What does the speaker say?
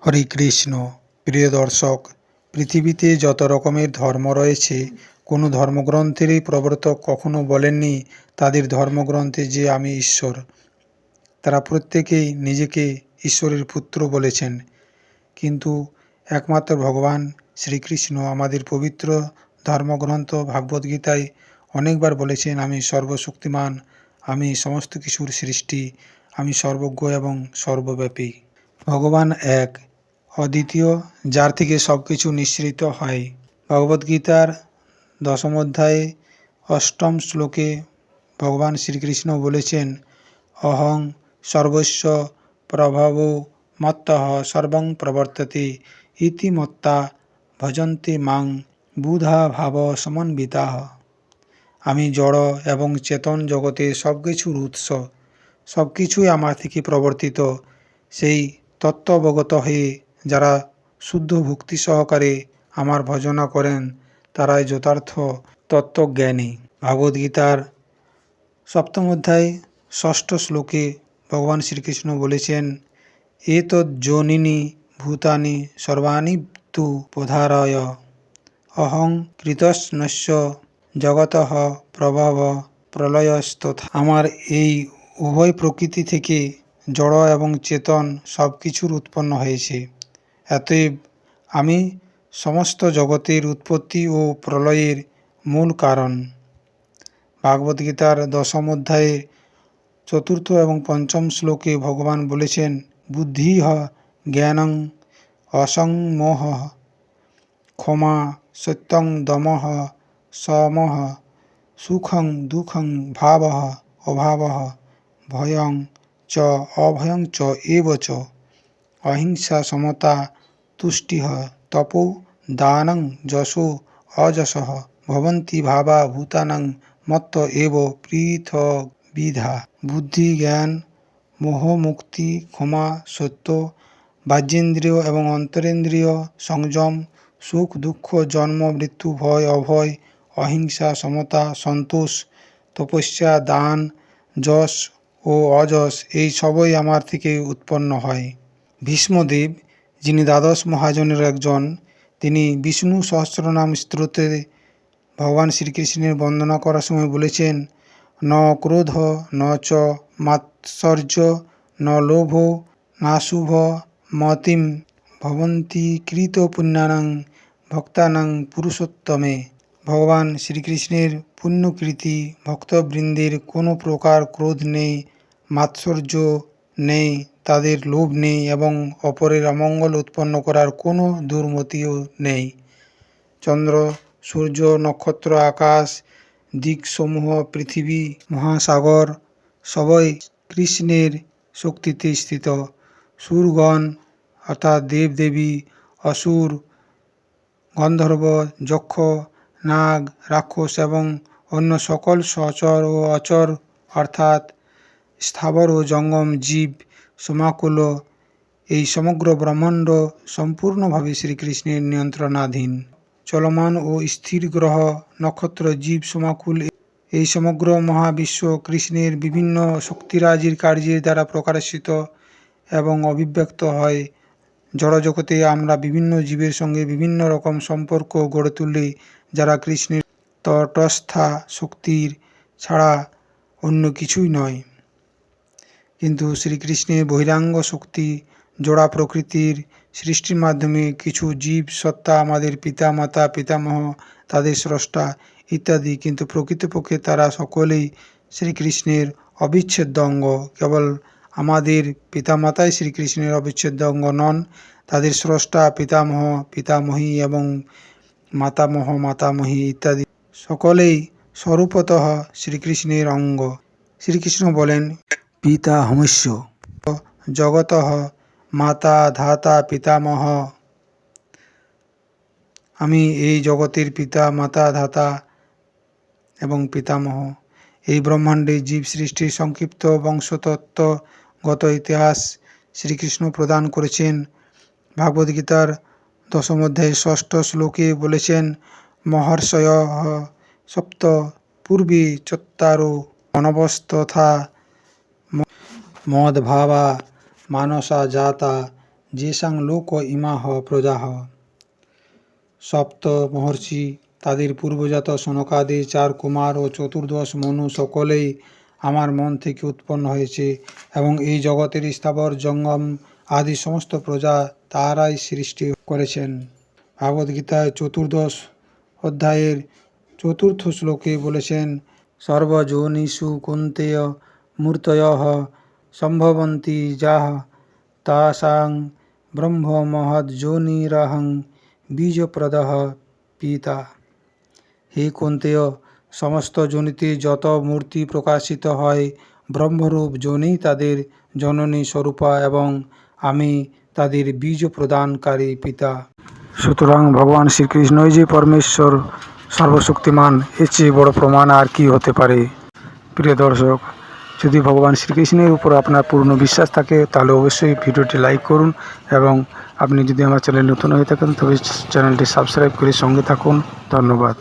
হরে কৃষ্ণ। প্রিয় দর্শক, পৃথিবীতে যত রকমের ধর্ম রয়েছে, কোনো ধর্মগ্রন্থেরই প্রবর্তক কখনো বলেননি তাদের ধর্মগ্রন্থে যে আমি ঈশ্বর। তারা প্রত্যেকেই নিজেকে ঈশ্বরের পুত্র বলেছেন, কিন্তু একমাত্র ভগবান শ্রীকৃষ্ণ আমাদের পবিত্র ধর্মগ্রন্থ ভাগবদ্গীতায় অনেকবার বলেছেন, আমি সর্বশক্তিমান, আমি সমস্ত কিছুর সৃষ্টি, আমি সর্বজ্ঞ এবং সর্বব্যাপী। ভগবান এক, অদ্বিতীয়, যার থেকে সব কিছু নিঃসৃত হয়। ভগবদ্গীতার দশম অধ্যায়ে অষ্টম শ্লোকে ভগবান শ্রীকৃষ্ণ বলেছেন, অহং সর্বস্ব প্রভব মত্তঃ সর্বং প্রবর্ততে ইতি মত্তা ভজন্তে মাং বুধা ভাব সমন্বিতাঃ। আমি জড় এবং চেতন জগতে সব কিছুর উৎস, সব কিছুই আমার থেকে প্রবর্তিত। সেই তত্ত্ব অবগত হয়ে যারা শুদ্ধ ভক্তি সহকারে আমার ভজনা করেন, তারাই যথার্থ তত্ত্বজ্ঞানী। ভাগবদ্গীতার সপ্তম অধ্যায় ষষ্ঠ শ্লোকে ভগবান শ্রীকৃষ্ণ বলেছেন, এতজ্যোনিনি ভূতানি সর্বাণি তু প্রধারয় অহং কৃতস্নস্য জগতঃ প্রভব প্রলয়স্তথা। আমার এই উভয় প্রকৃতি থেকে জড় এবং চেতন সব কিছুর উৎপন্ন হয়েছে, অতএব আমি সমস্ত জগতের উৎপত্তি ও প্রলয়ের মূল কারণ। ভাগবদ্গীতার দশম অধ্যায়ে চতুর্থ এবং পঞ্চম শ্লোকে ভগবান বলেছেন, বুদ্ধিঃ জ্ঞানং অসংমোহ ক্ষমা সত্যং দমঃ সমঃ সুখং দুঃখং ভাবঃ অভাবঃ ভয়ং চ অভয়ং চ এব চ অহিংসা সমতা তুষ্টিঃ তপো দানং যশো অযশঃ ভবন্তি ভাবা ভূতানাং মত্ত এব পৃথগ্বিধা। বুদ্ধি, জ্ঞান, মোহ, মুক্তি, ক্ষমা, সত্য, বাহ্যেন্দ্রিয় এবং অন্তরেন্দ্রিয় সংযম, সুখ দুঃখ, জন্ম মৃত্যু, ভয় অভয়, অহিংসা সমতা, সন্তোষ, তপস্যা, দান, যশ ও অযশ, এই সবই আমার থেকে উৎপন্ন হয়। ভীষ্মদেব, যিনি দ্বাদশ মহাজনের একজন, তিনি বিষ্ণু সহস্রনাম স্তোত্রে ভগবান শ্রীকৃষ্ণের বন্দনা করার সময় বলেছেন, ন ক্রোধ ন চ মাৎসর্য ন লোভ নাশুভ মতিম ভবন্তি কৃত পুণ্যানাং ভক্তানাং পুরুষোত্তমে। ভগবান শ্রীকৃষ্ণের পুণ্যকৃতি ভক্তবৃন্দের কোনো প্রকার ক্রোধ নেই, মাৎসর্য নেই, তাদের লোভ নেই এবং অপরের অমঙ্গল উৎপন্ন করার কোনো দুর্মতিও নেই। চন্দ্র, সূর্য, নক্ষত্র, আকাশ, দিকসমূহ, পৃথিবী, মহাসাগর সবই কৃষ্ণের শক্তিতে স্থিত। সুরগণ অর্থাৎ দেবদেবী, অসুর, গন্ধর্ব, যক্ষ, নাগ, রাক্ষস এবং অন্য সকল সচর ও অচর অর্থাৎ স্থাবর ও জঙ্গম জীব সমাকুল, এই সমগ্র ব্রহ্মাণ্ড সম্পূর্ণভাবে শ্রীকৃষ্ণের নিয়ন্ত্রণাধীন। চলমান ও স্থির গ্রহ, নক্ষত্র, জীব সমাকুল, এই সমগ্র মহাবিশ্ব কৃষ্ণের বিভিন্ন শক্তিরাজির কার্যের দ্বারা প্রকাশিত এবং অভিব্যক্ত হয়। জড়জগতে আমরা বিভিন্ন জীবের সঙ্গে বিভিন্ন রকম সম্পর্ক গড়ে তুলি, যারা কৃষ্ণের তটস্থা শক্তির ছাড়া অন্য কিছুই নয়। কিন্তু শ্রীকৃষ্ণের বহিরাঙ্গ শক্তি, জোড়া প্রকৃতির সৃষ্টির মাধ্যমে কিছু জীব সত্তা আমাদের পিতা মাতা পিতামহ, তাদের স্রষ্টা ইত্যাদি, কিন্তু প্রকৃতপক্ষে তারা সকলেই শ্রীকৃষ্ণের অবিচ্ছেদ্য অঙ্গ। কেবল আমাদের পিতামাতাই শ্রীকৃষ্ণের অবিচ্ছেদ্য অঙ্গ নন, তাদের স্রষ্টা পিতামহ পিতামহী এবং মাতামহ মাতামহী ইত্যাদি সকলেই স্বরূপতঃ শ্রীকৃষ্ণের অঙ্গ। শ্রীকৃষ্ণ বলেন, পিতাহমস্য জগতঃ মাতা ধাতা পিতামহ। আমি এই জগতের পিতা মাতা ধাতা এবং পিতামহ। এই ব্রহ্মাণ্ডে জীব সৃষ্টির সংক্ষিপ্ত বংশতত্ত্বগত ইতিহাস শ্রীকৃষ্ণ প্রদান করেছেন। ভাগবদ্গীতার দশম অধ্যায়ে ষষ্ঠ শ্লোকে বলেছেন, মহর্ষয়ঃ সপ্ত পূর্বে চত্বারো মনবস্তথা মদ্ভাবা মানসা জাতা যেসাং লোক ইমাহ প্রজাহ। সপ্ত মহর্ষি, তাদের পূর্বজাত সনকাদি 4 কুমার ও 14 মনু সকলেই আমার মন থেকে উৎপন্ন হয়েছে, এবং এই জগতের স্থাবর জঙ্গম আদি সমস্ত প্রজা তাহারাই সৃষ্টি করেছেন। ভাগবদ্গীতায় 14 অধ্যায়ের 4th শ্লোকে বলেছেন, সর্বযোনিষু কৌন্তেয় মূর্তয়ঃ সম্ভবন্তি যাঃ তাসাং ব্রহ্ম মহৎযোনিরহং বীজপ্রদঃ পিতা। হে কৌন্তেয়, সমস্ত যোনিতে যত মূর্তি প্রকাশিত হয়, ব্রহ্মরূপ যোনি তাদের জননী স্বরূপা, এবং আমি তাদের বীজ প্রদানকারী পিতা। সুতরাং ভগবান শ্রীকৃষ্ণই যে পরমেশ্বর সর্বশক্তিমান, এর চেয়ে বড় প্রমাণ আর কি হতে পারে। প্রিয় দর্শক, যদি ভগবান শ্রীকৃষ্ণের উপর আপনার পূর্ণ বিশ্বাস থাকে তাহলে অবশ্যই ভিডিওটি লাইক করুন, এবং আপনি যদি আমার চ্যানেল নতুন হয়ে থাকেন তবে চ্যানেলটি সাবস্ক্রাইব করে সঙ্গে থাকুন। ধন্যবাদ।